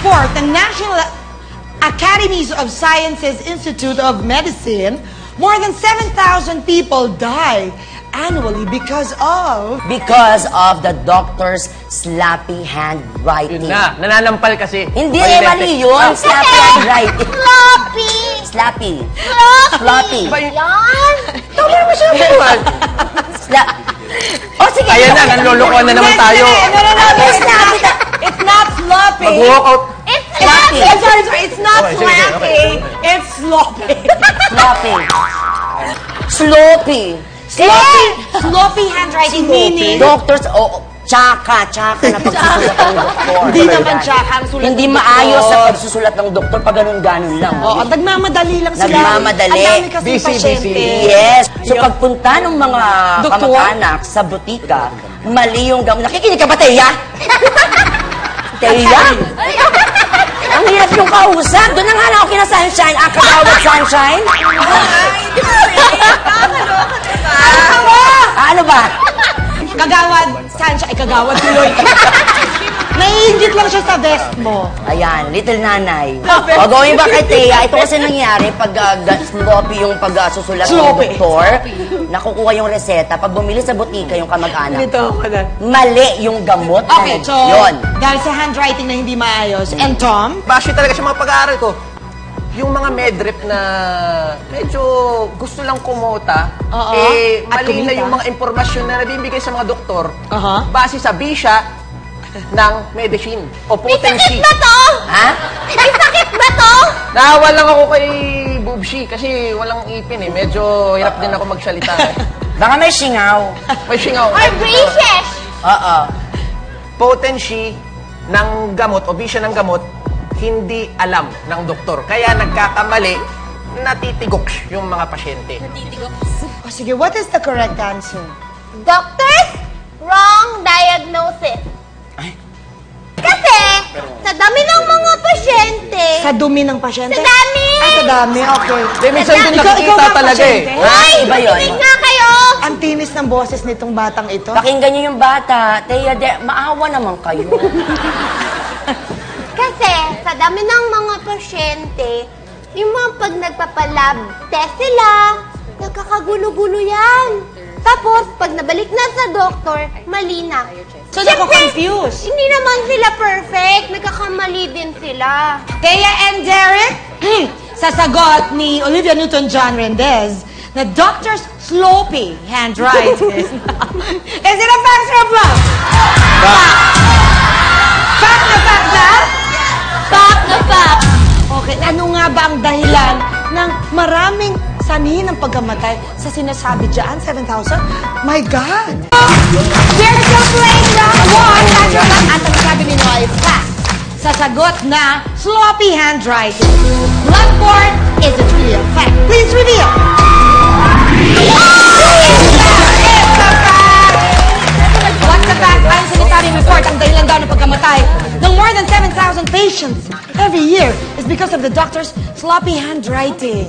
report ng National Academies of Sciences Institute of Medicine, more than 7,000 people die annually because of the doctor's sloppy handwriting. Yun na, nananampal kasi. Hindi, mali yun. Sloppy handwriting. Sloppy! Sloppy. Sloppy! Sloppy. Yan! Tama mo siya naman. Oh, sige. Ayan na, nanlolokohan na naman tayo. It's not sloppy. Mag-walk out. It's Sloppy. I'm sorry, it's not Okay, sige, sloppy. It's sloppy. Sloppy. Sloppy. Sloppy handwriting meaning. Doctors, tsaka na pagsusulat ng doktor. Hindi naman tsaka ang sulat Hindi ng maayos doktor. sa pagsusulat ng doktor pag ganun-ganun lang. Oo, nagmamadali lang sila. Nagmamadali. Ang dami kasing Busy, pasyente. busy. Yes. So pagpunta ng mga Doktor? kamag-anak sa butika, mali yung gamot. Nakikinig ka ba, Teya? Teya? Ang hirap yung kausap. Doon na nga lang ako kina Sunshine. Ang kagawad Sunshine. Ano ba? Kagawad, Sancha, ay kagawad tuloy. Naiingit lang siya sa vest mo. Ayan, little nanay. O, gawin ba kay Teya? Ito kasi nangyari pag sloppy yung pagsusulat ng Sloppy. doktor. Nakukuha yung reseta. Pag bumili sa butika yung kamag-anak, Ito ako na. mali yung gamot na Okay, so, yun. dahil sa handwriting na hindi maayos. And Tom? Bashi talaga sa mga pag-aaral ko. Yung mga medrep na medyo gusto lang kumota, Oo. At mali na kumita. yung mga impormasyon na nabibigay sa mga doktor Aha. base sa bisya ng medicine o May sakit potency. ba to? Ha? May sakit ba to? Naawa lang ako kay Bubshi kasi walang ipin eh. Medyo hirap din ako magsalita. Baka may singaw. May singaw. Or braces? Oo. Potency ng gamot o bisya ng gamot hindi alam ng doktor. Kaya nagkakamali, natitigok yung mga pasyente. O sige, what is the correct answer? Doctors, wrong diagnosis. Kasi, sa dami ng mga pasyente, Sa dumi ng pasyente? Sa dami! Ah, sa dami, okay. Di, minsan din Ikaw nakikita ba talaga eh. pasyente? Hoy, iba yun. makinig nga kayo! Ang tinis ng boses nitong batang ito. Pakinggan niyo yung bata. Teya, maawa naman kayo. Kasi, sa dami ng mga pasyente, yung mga pag nagpapalab test sila, nagkakagulo-gulo yan. Tapos, pag nabalik na sa doktor, mali na. So, Siyempre, nako-confuse. Hindi naman sila perfect. Nagkakamali din sila. Thea and Derek, sa sagot ni Olivia Newton-John Rendez, na doctor's sloppy handwriting. Is it a fact or a bluff? Fact na fact na? Fact na fact. Okay, ano nga ba ang dahilan ng maraming sanhi ng pagkamatay sa sinasabi dyan? 7,000? My God! We're still playing round one. At ang sabi ninyo ay fact. Sa sagot na sloppy handwriting. Bloodborne is it really a fact? Please reveal! What's the fact? Ayon sa sinasabing report, ang dahilan daw ng pagkamatay ng more than 7,000 patients every year is because of the doctor's sloppy handwriting.